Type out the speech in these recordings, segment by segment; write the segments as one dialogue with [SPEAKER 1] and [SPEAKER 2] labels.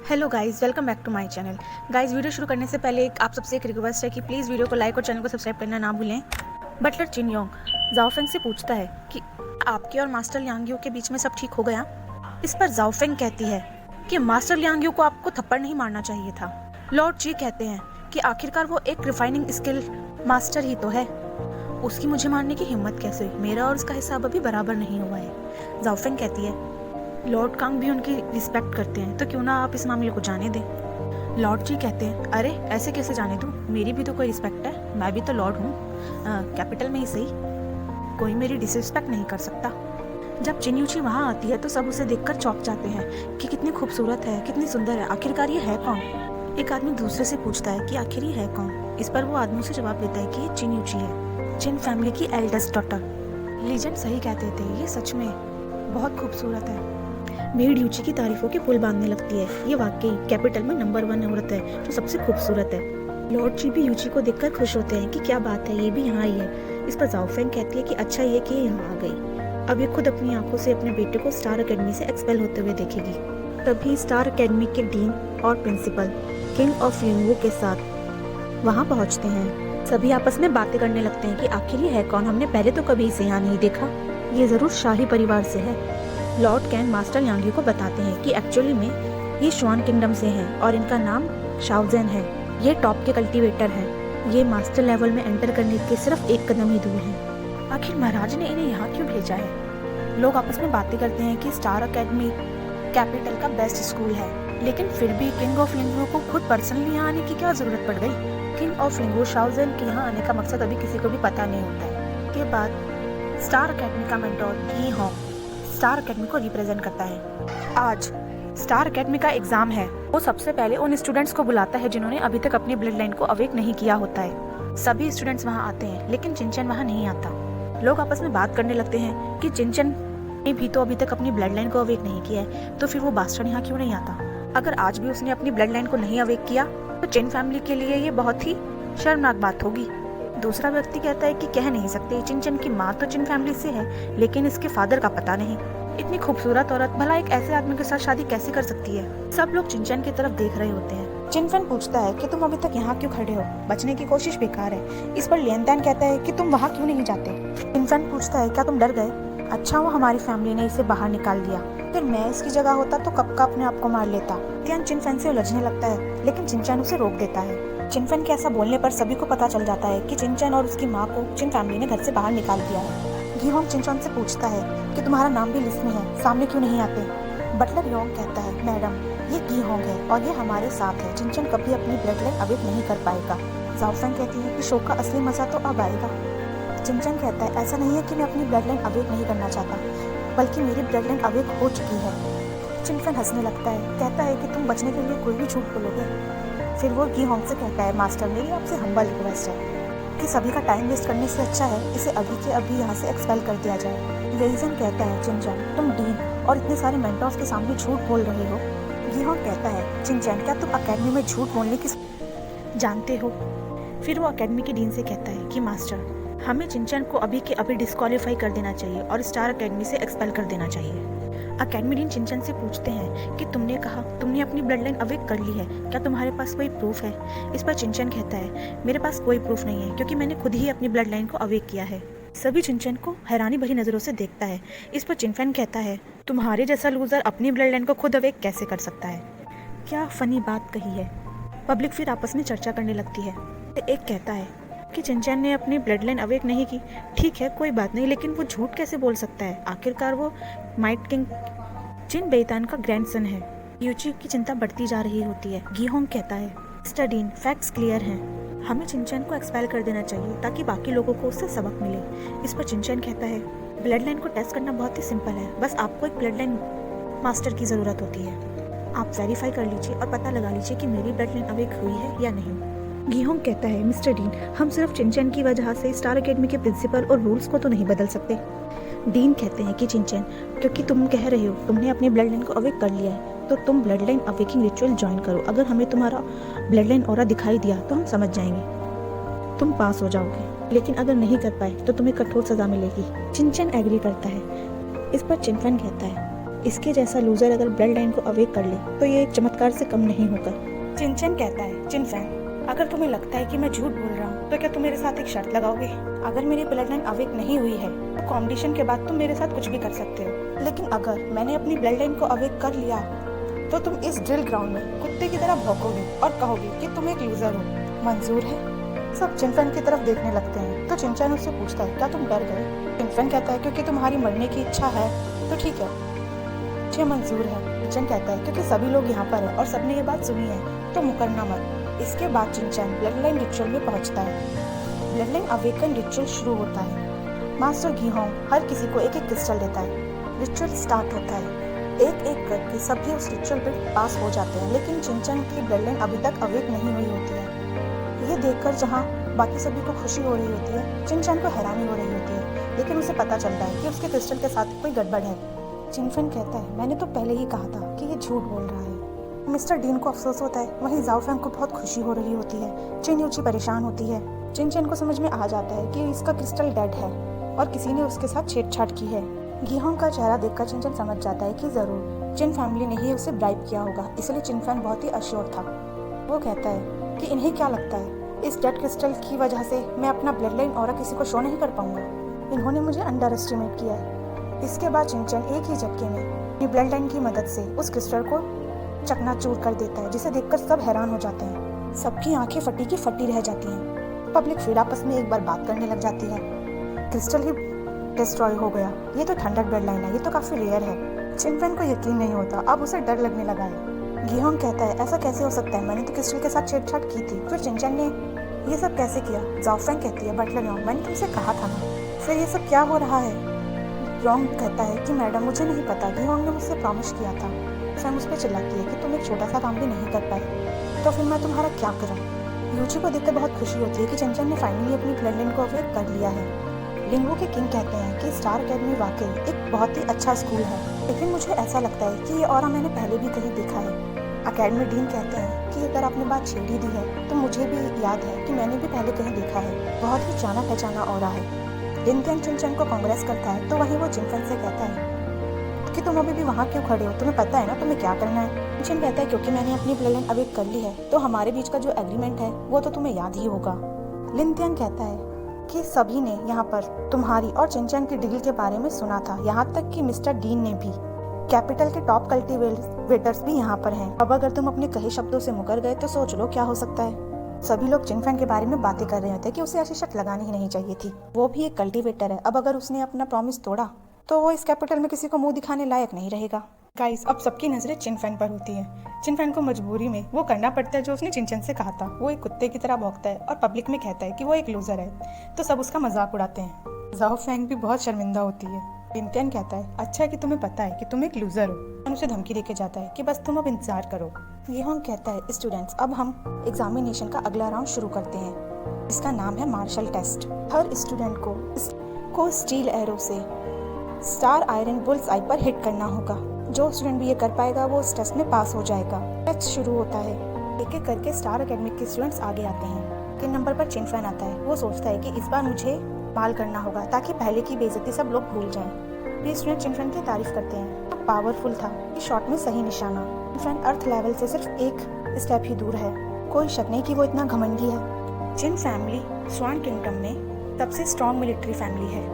[SPEAKER 1] Hello guys, welcome back to my channel. Guys, video शुरू करने से पहले आप सबसे एक रिक्वेस्ट है कि प्लीज़ वीडियो को लाइक और चैनल को सब्सक्राइब करना ना भूलें। बटलर चिन योंग जाओफेंग से पूछता है कि आपके और मास्टर लियांगियो के बीच में सब ठीक हो गया। इस पर जाओफेंग कहती है कि मास्टर लियांगियो को आपको थप्पड़ नहीं मारना चाहिए था। लॉर्ड जी कहते हैं कि आखिरकार वो एक रिफाइनिंग स्किल मास्टर ही तो है, उसकी मुझे मारने की हिम्मत कैसे हुई? मेरा और उसका हिसाब अभी बराबर नहीं हुआ है। जाओफेंग कहती है लॉर्ड कांग भी उनकी रिस्पेक्ट करते हैं, तो क्यों ना आप इस मामले को जाने दें। लॉर्ड जी कहते हैं अरे ऐसे कैसे जाने दूं, मेरी भी तो कोई रिस्पेक्ट है, मैं भी तो लॉर्ड हूँ, कैपिटल में ही सही, कोई मेरी डिसरिस्पेक्ट नहीं कर सकता। जब चिन्यूची वहाँ आती है तो सब उसे देखकर चौंक जाते हैं कि कितनी खूबसूरत है, कितनी सुंदर है, आखिरकार ये है कौन। एक आदमी दूसरे से पूछता है कि आखिर ये है कौन। इस पर वो आदमी से जवाब देता है कि ये चिन्यूची है, चिन फैमिली की एल्डेस्ट डॉटर। लीजेंड सही कहते थे, ये सच में बहुत खूबसूरत है। भीड़ यूची की तारीफों के पुल बांधने लगती है। ये वाकई कैपिटल में नंबर 1 औरत है जो सबसे खूबसूरत है। लॉर्ड जी भी यूची को देखकर खुश होते हैं कि क्या बात है, ये भी यहाँ आई है। इस पर जाओफेंग कहती है कि अच्छा ये कि यहाँ आ गई, अब ये खुद अपनी आंखों से अपने बेटे को स्टार अकेडमी से एक्सपेल होते हुए देखेगी। तभी स्टार अकेडमी के डीन और प्रिंसिपल किंग ऑफ लिंगवू के साथ वहाँ पहुँचते हैं। सभी आपस में बातें करने लगते हैं कि आखिर ये है कौन, हमने पहले तो कभी इसे यहाँ नहीं देखा, ये जरूर शाही परिवार से है। लॉर्ड कैन मास्टर लियांगियो को बताते हैं कि एक्चुअली में ये शुआन किंगडम से हैं और इनका नाम शाओजेन है। ये टॉप के कल्टीवेटर हैं। ये मास्टर लेवल में एंटर करने के सिर्फ एक कदम ही दूर हैं। आखिर महाराज ने इन्हें यहाँ क्यों भेजा है? लोग आपस में बातें करते हैं कि स्टार अकेडमी कैपिटल का बेस्ट स्कूल है, लेकिन फिर भी किंग ऑफ लिंगवू को खुद पर्सनली यहाँ आने की क्या जरूरत पड़ गई? किंग ऑफ लिंगवू शाओजेन के यहाँ आने का मकसद अभी किसी को भी पता नहीं होता है। के बाद स्टार अकेडमी का मेंटोर गी होंग स्टार अकेडमी को रिप्रेजेंट करता है। आज स्टार अकेडमी का एग्जाम है। वो सबसे पहले उन स्टूडेंट्स को बुलाता है जिन्होंने अभी तक अपनी ब्लड लाइन को अवेक नहीं किया होता है। सभी स्टूडेंट्स वहाँ आते हैं, लेकिन चिनचैन वहाँ नहीं आता। लोग आपस में बात करने लगते हैं कि चिनचैन ने भी तो अभी तक अपनी ब्लड लाइन को अवेक नहीं किया है, तो फिर वो बास्टर्ड यहाँ क्यों नहीं आता? अगर आज भी उसने अपनी ब्लड लाइन को नहीं अवेक किया तो चिन फैमिली के लिए ये बहुत ही शर्मनाक बात होगी। दूसरा व्यक्ति कहता है कि कह नहीं सकते, चिनचैन की माँ तो चिन फैमिली से है, लेकिन इसके फादर का पता नहीं। इतनी खूबसूरत औरत भला एक ऐसे आदमी के साथ शादी कैसे कर सकती है? सब लोग चिनचैन की तरफ देख रहे होते हैं। चिनफेन पूछता है कि तुम अभी तक यहाँ क्यों खड़े हो? बचने की कोशिश बेकार है। इस पर लियनतैन कहता है कि तुम वहाँ क्यों नहीं जाते? चिनफेन पूछता है क्या तुम डर गए? अच्छा वो हमारी फैमिली ने इसे बाहर निकाल दिया, फिर मैं इसकी जगह होता तो कब का अपने आप को मार लेता। तियान चिनफेन से उलझने लगता है, लेकिन चिनचैन उसे रोक देता है। चिनफेन के ऐसा बोलने पर सभी को पता चल जाता है कि चिनचैन और उसकी माँ को चिन फैमिली ने घर से बाहर निकाल दिया है। गी होंग चिनचैन से पूछता है कि तुम्हारा नाम भी लिस्ट में है, सामने क्यों नहीं आते? बटलर योंग कहता है मैडम ये गी होंग है और ये हमारे साथ है, चिनचैन कभी अपनी ब्लड लाइन अवेक नहीं कर पाएगा। जाओफेंग कहती है कि शो का असली मजा तो अब आएगा। चिनचैन कहता है ऐसा नहीं है कि मैं अपनी ब्लड लाइन अवेक नहीं करना चाहता, बल्कि मेरी ब्लड लाइन अवेक हो चुकी है। चिनफेन हंसने लगता है, कहता है कि तुम बचने के लिए कोई भी झूठ बोलोगे। फिर वो गी होंग से कहता है मास्टर मेरी आपसे हम्बल रिक्वेस्ट है कि सभी का टाइम वेस्ट करने से अच्छा है इसे अभी के अभी यहाँ से एक्सपेल कर दिया जाए। वेइजन कहता है चिनचैन तुम डीन और इतने सारे मेंटर्स के सामने झूठ बोल रहे हो। गी होंग कहता है चिनचैन क्या तुम अकेडमी में झूठ बोलने की जानते हो? फिर वो अकेडमी के डीन से कहता है कि मास्टर हमें चिनचैन को अभी के अभी डिस्क्वालीफाई कर देना चाहिए और स्टार अकेडमी से एक्सपेल कर देना चाहिए। अकेडमी डीन चिनचैन से पूछते हैं कि तुमने कहा तुमने अपनी ब्लड लाइन अवेक कर ली है, क्या तुम्हारे पास कोई प्रूफ है? इस पर चिनचैन कहता है मेरे पास कोई प्रूफ नहीं है, क्योंकि मैंने खुद ही अपनी ब्लड लाइन को अवेक किया है। सभी चिनचैन को हैरानी भरी नजरों से देखता है। इस पर चिनफेन कहता है तुम्हारे जैसा लूजर अपनी ब्लड लाइन को खुद अवेक कैसे कर सकता है? क्या फनी बात कही है। पब्लिक फिर आपस में चर्चा करने लगती है। एक कहता है कि चिनचैन ने अपनी ब्लड लाइन अवेक नहीं की, ठीक है कोई बात नहीं, लेकिन वो झूठ कैसे बोल सकता है? आखिरकार वो माइट किंग चिन बेइतान का ग्रैंडसन है। यूची की चिंता बढ़ती जा रही होती है। गी होंग कहता है मिस्टर डीन फैक्ट्स क्लियर हैं, हमें चिनचैन को एक्सपेल कर देना चाहिए ताकि बाकी लोगों को उससे सबक मिले। इस पर चिनचैन कहता है ब्लड लाइन को टेस्ट करना बहुत ही सिंपल है, बस आपको एक ब्लड लाइन मास्टर की ज़रूरत होती है। आप वेरीफाई कर लीजिए और पता लगा लीजिए कि मेरी ब्लड लाइन अवेक हुई है या नहीं। गी होंग कहता है मिस्टर डीन हम सिर्फ चिनचैन की वजह से स्टार अकेडमी के प्रिंसिपल और रूल्स को तो नहीं बदल सकते। डीन कहते हैं कि चिनचैन क्योंकि तुम कह रहे हो तुमने अपनी ब्लड लाइन को अवेक कर लिया है, तो तुम blood line awaking ritual join करो। अगर हमें तुम्हारा ब्लड लाइन ऑरा दिखाई दिया तो हम समझ जाएंगे, तुम पास हो जाओगे, लेकिन अगर नहीं कर पाए तो तुम्हें कठोर सजा मिलेगी। चिनचैन एग्री करता है। इस पर चिनफेन कहता है इसके जैसा लूजर अगर ब्लड लाइन को अवेक कर ले तो ये एक चमत्कार से कम नहीं होगा। चिनचैन कहता है, चिनफैंग अगर तुम्हें लगता है कि मैं झूठ बोल रहा हूँ तो क्या तुम मेरे साथ एक शर्त लगाओगे? अगर मेरी ब्लड लाइन अवेक नहीं हुई है तो कॉम्पिटिशन के बाद तुम मेरे साथ कुछ भी कर सकते हो, लेकिन अगर मैंने अपनी ब्लड लाइन को अवेक कर लिया तो तुम इस ड्रिल ग्राउंड में कुत्ते की तरह भौंकोगे और कहोगे कि तुम एक लूजर हो। मंजूर है? सब चिनफैन की तरफ देखने लगते हैं तो चिनचैन उससे पूछता है, क्या तुम डर गए? चिनफैन कहता है, क्योंकि तुम्हारी मरने की इच्छा है तो ठीक है, मुझे मंजूर है। चिनचैन कहता है, क्योंकि सभी लोग यहाँ पर हैं और सबने ये बात सुनी है तो मुकरना मत। इसके बाद चिनचैन ब्लड लाइन रिचुअल में पहुँचता है। ब्लड लाइन अवेकन रिचुअल शुरू होता है। मास्टर गीहोंग हर किसी को एक एक क्रिस्टल देता है। रिचुअल स्टार्ट होता है। एक एक करके सभी उस रिचुअल पे पास हो जाते हैं, लेकिन चिनचैन की ब्लड लाइन अभी तक अवेक नहीं हुई होती है। ये देखकर जहाँ बाकी सभी को खुशी हो रही होती है, चिनचैन को हैरानी हो रही होती है, लेकिन उसे पता चलता है कि उसके क्रिस्टल के साथ कोई गड़बड़ है। चिनफैन कहता है, मैंने तो पहले ही कहा था कि ये झूठ बोल रहा है। मिस्टर डीन को अफसोस होता है, वहीं जाओफेंग को बहुत खुशी हो रही होती है। चिन यूची परेशान होती है। चिनचैन को समझ में आ जाता है कि इसका क्रिस्टल डेड है और किसी ने उसके साथ छेड़छाड़ की है। गीहोंग का चेहरा देखकर चिनचैन समझ जाता है कि जरूर चिन फैमिली ने ही उसे ब्राइब किया होगा, इसलिए चिनफैन बहुत ही अश्योर था। वो कहता है कि इन्हें क्या लगता है, इस डेड क्रिस्टल की वजह से मैं अपना ब्लड लाइन और किसी को शो नहीं कर पाऊंगा? इन्होंने मुझे अंडर एस्टिमेट किया है। इसके बाद चिनचैन एक ही झटके में अपनी ब्लड लाइन की मदद से उस क्रिस्टल को चकनाचूर कर देता है, जिसे देखकर सब हैरान हो जाते हैं। सबकी आंखें फटी की फटी रह जाती हैं। पब्लिक फिर आपस में एक बार बात करने लग जाती है। क्रिस्टल ही डिस्ट्रॉय हो गया, ये तो थंडर ब्लड लाइन है, ये तो काफी रेयर है। चिनफैन को यकीन नहीं होता, अब उसे डर लगने लगा है। गीहोंग कहता है, ऐसा कैसे हो सकता है, मैंने तो क्रिस्टल के साथ छेड़छाड़ की थी, फिर चिनचैन ने ये सब कैसे किया? जाओफेंग कहती है, बटलर योंग मैंने तुमसे कहा था ना, फिर ये सब क्या हो रहा है? योंग कहता है कि मैडम मुझे नहीं पता, गीहोंग ने मुझसे प्रॉमिस किया था। फैंग उस पर चिल्लाती है कि तुम एक छोटा सा काम भी नहीं कर पाए, तो फिर मैं तुम्हारा क्या करूँ? यूची को देखकर बहुत खुशी होती है कि चिनचैन ने फाइनली अपनी ब्लड लाइन को अवेक कर लिया है। लिंगू के किंग कहते हैं कि स्टार अकेडमी वाकई एक बहुत ही अच्छा स्कूल है, लेकिन मुझे ऐसा लगता है कि ये ऑरा मैंने पहले भी कहीं देखा है। अकेडमी डीन कहते हैं कि अगर आपने बात छेड़ ही दी है तो मुझे भी याद है कि मैंने भी पहले कहीं देखा है, बहुत ही जाना पहचाना ऑरा है। लिनथियन चिनचैन को कांग्रेस करता है तो वहीं वो चिनफैन से कहता है कि तुम अभी भी वहाँ क्यों खड़े हो, तुम्हें पता है ना तुम्हें क्या करना है? चिन कहता है, क्योंकि मैंने अपनी ब्लड लाइन अवेक कर ली है तो हमारे बीच का जो एग्रीमेंट है वो तो तुम्हें याद ही होगा। लिनथियन कहता है कि सभी ने यहाँ पर तुम्हारी और चिनचैन की डील के बारे में सुना था, यहाँ तक कि मिस्टर डीन ने भी। कैपिटल के टॉप कल्टीवेटर्स भी यहाँ पर हैं। अब अगर तुम अपने कहे शब्दों से मुकर गए तो सोच लो क्या हो सकता है। सभी लोग चिनफैन के बारे में बातें कर रहे होते कि उसे ऐसी शर्त लगानी ही नहीं चाहिए थी, वो भी एक कल्टीवेटर है। अब अगर उसने अपना प्रॉमिस तोड़ा तो वो इस कैपिटल में किसी को मुंह दिखाने लायक नहीं रहेगा। गाइस, अब सबकी नजरें चिनफैन पर होती हैं। चिनफैन को मजबूरी में वो करना पड़ता है जो उसने चिनचैन से कहा था। वो एक कुत्ते की तरह भौंकता है और पब्लिक में कहता है कि वो एक लूजर है, तो सब उसका मजाक उड़ाते हैं। जाओफेंग भी बहुत शर्मिंदा होती है। लिनथियन कहता है, अच्छा है कि तुम्हें पता है कि तुम एक लूजर हो, और उसे धमकी देके जाता है कि बस तुम अब इंतजार करो। गीहोंग कहता है, स्टूडेंट्स अब हम एग्जामिनेशन का अगला राउंड शुरू करते हैं, इसका नाम है मार्शल टेस्ट। हर स्टूडेंट को स्टील एरो से स्टार आयरन बुल्स आई पर हिट करना होगा। जो स्टूडेंट भी ये कर पाएगा वो इस टेस्ट में पास हो जाएगा। टेस्ट शुरू होता है। एक एक करके स्टार एकेडमी के स्टूडेंट्स आगे आते हैं। किन नंबर पर चिनफैन आता है। वो सोचता है कि इस बार मुझे माल करना होगा ताकि पहले की बेइज्जती सब लोग भूल जाएं। ये स्टूडेंट चिनफैन की तारीफ करते हैं, तो पावरफुल था, इस शॉट में सही निशाना। चिनफैन अर्थ लेवल से सिर्फ एक स्टेप ही दूर है, कोई शक नहीं कि वो इतना घमंडी है। चिन फैमिली स्वान किंगडम में सबसे स्ट्रॉन्ग मिलिट्री फैमिली है।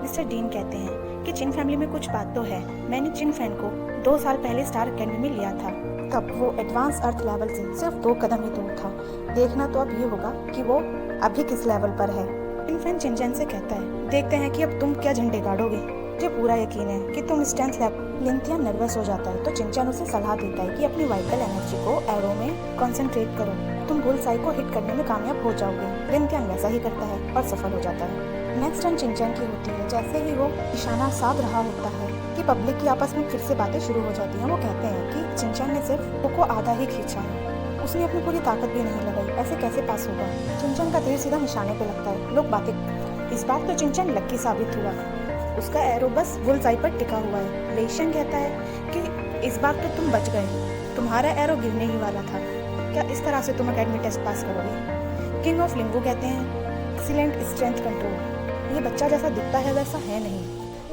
[SPEAKER 1] मिस्टर डीन कहते हैं कि चिन फैमिली में कुछ बात तो है। मैंने चिनफैन को 2 साल पहले स्टार अकेडमी में लिया था, तब वो एडवांस अर्थ लेवल से सिर्फ 2 कदम ही दूर था। देखना तो अब ये होगा कि वो अभी किस लेवल पर है। चिनफैन चिनचैन से कहता है, देखते हैं कि अब तुम क्या झंडे गाड़ोगे। मुझे पूरा यकीन है कि तुम स्ट्रेंथ लेवल। लिनथियन नर्वस हो जाता है तो चिनचैन उसे सलाह देता है कि अपनी वाइटल एनर्जी को एरो में कंसंट्रेट करो, तुम बुलसाई को हिट करने में कामयाब हो जाओगे। लिनथियन वैसा ही करता है और सफल हो जाता है। नेक्स्ट टर्न चिनचैन की होती है। जैसे ही वो निशाना साध रहा होता है कि पब्लिक की आपस में फिर से बातें शुरू हो जाती हैं। वो कहते हैं कि चिनचैन ने सिर्फ वो को आधा ही खींचा है, उसने अपनी पूरी ताकत भी नहीं लगाई, ऐसे कैसे पास होगा। चिनचैन का तीर सीधा निशाने पे लगता है। लोग बातें, इस बार तो चिनचैन लक्की साबित हुआ, उसका एरो बस बुलसाई पर टिका हुआ है। लेशियन कहता है कि इस बार तो तुम बच गए, तुम्हारा एरो गिरने ही वाला था, क्या इस तरह से तुम अकेडमी टेस्ट पास करोगे। किंग ऑफ लिंगू कहते हैं, एक्सीलेंट स्ट्रेंथ कंट्रोल, ये बच्चा जैसा दिखता है वैसा है नहीं,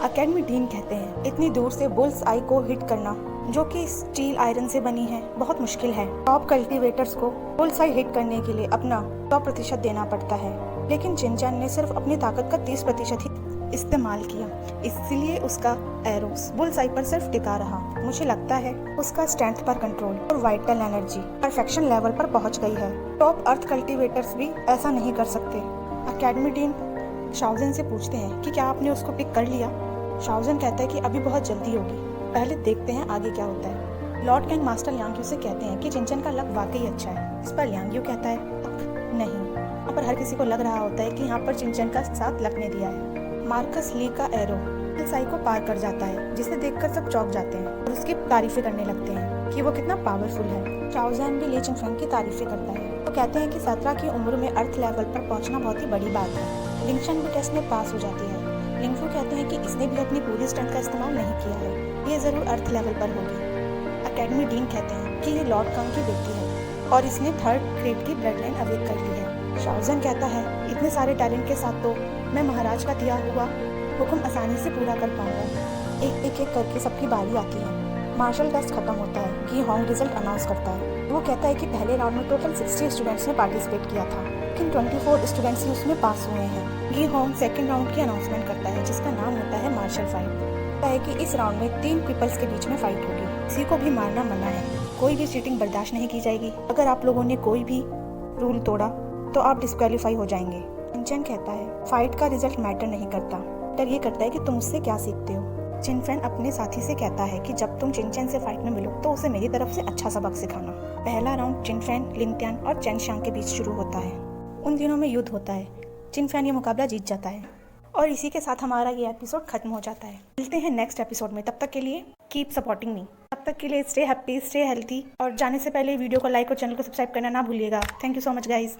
[SPEAKER 1] एकेडमी डीन कहते हैं इतनी दूर से बुल्स आई को हिट करना, जो कि स्टील आयरन से बनी है, बहुत मुश्किल है। टॉप कल्टीवेटर्स को बुल्स आई हिट करने के लिए अपना 100% देना पड़ता है, लेकिन चिनचैन ने सिर्फ अपनी ताकत का 30% ही इस्तेमाल किया, इसलिए उसका एरोस बुल्स आई पर सिर्फ टिका रहा। मुझे लगता है उसका स्ट्रेंथ पर कंट्रोल और वाइटल एनर्जी परफेक्शन लेवल पर पहुंच गई है। टॉप अर्थ कल्टीवेटर्स भी ऐसा नहीं कर सकते। एकेडमी डीन शाओजन से पूछते हैं कि क्या आपने उसको पिक कर लिया। शाओजन कहता है कि अभी बहुत जल्दी होगी, पहले देखते हैं आगे क्या होता है। लॉर्ड कैंग मास्टर यांग्यू से कहते हैं कि चिनचैन का लक वाकई अच्छा है। इस पर यांग्यू कहता है नहीं, यहाँ पर हर किसी को लग रहा होता है कि यहाँ पर चिनचैन का साथ लक ने दिया है। मार्कस ली का एरो साई को पार कर जाता है, जिसे देखकर सब चौंक जाते हैं और उसकी तारीफें करने लगते हैं कि वो कितना पावरफुल है। शाओजैन भी ली चिनफेंग की तारीफें करता है। वो कहते हैं कि 17 की उम्र में अर्थ लेवल पर पहुंचना बहुत ही बड़ी बात है। लिंगशन भी टेस्ट में पास हो जाती है। लिंगफू कहते हैं कि इसने भी अपनी पूरी स्ट्रेंथ का इस्तेमाल नहीं किया है, ये जरूर अर्थ लेवल पर होगी। एकेडमी डीन कहते हैं कि ये लॉर्ड कांग की बेटी है और इसने 3rd ग्रेड की ब्लड लाइन अवेक कर ली है। शाओजन कहता है इतने सारे टैलेंट के साथ तो मैं महाराज का दिया हुआ हुक्म आसानी से पूरा कर पाऊंगा। एक एक करके सबकी बारी आती है। मार्शल टेस्ट खत्म होता है कि होंग रिजल्ट अनाउंस करता है। वो कहता है कि पहले राउंड में टोटल 60 स्टूडेंट्स ने पार्टिसिपेट किया था, लेकिन 24 स्टूडेंट्स ही उसमें पास हुए हैं। गी होंग सेकंड राउंड की अनाउंसमेंट करता है, जिसका नाम होता है मार्शल फाइट। कहता है कि इस राउंड में 3 पीपल्स के बीच में फाइट होगी, किसी को भी मारना मना है, कोई भी चीटिंग बर्दाश्त नहीं की जाएगी। अगर आप लोगों ने कोई भी रूल तोड़ा तो आप डिस्क्वालीफाई हो जाएंगे। चिनचैन कहता है फाइट का रिजल्ट मैटर नहीं करता, मैटर ये करता है कि तुम उससे क्या सीखते हो। चिनफेन अपने साथी से कहता है कि जब तुम चिनचैन से फाइट में मिलो तो उसे मेरी तरफ से अच्छा सबक सिखाना। पहला राउंड चिनफेन, लिंगत्यान और चेन शांग के बीच शुरू होता है। उन दिनों में युद्ध होता है। चिनफेन ये मुकाबला जीत जाता है और इसी के साथ हमारा ये एपिसोड खत्म हो जाता है। मिलते हैं नेक्स्ट एपिसोड में, तब तक के लिए कीप सपोर्टिंग मी। तब तक के लिए स्टे हैप्पी, स्टे हेल्थी, और जाने से पहले वीडियो को लाइक और चैनल को सब्सक्राइब करना ना भूलिएगा। Thank you so much guys.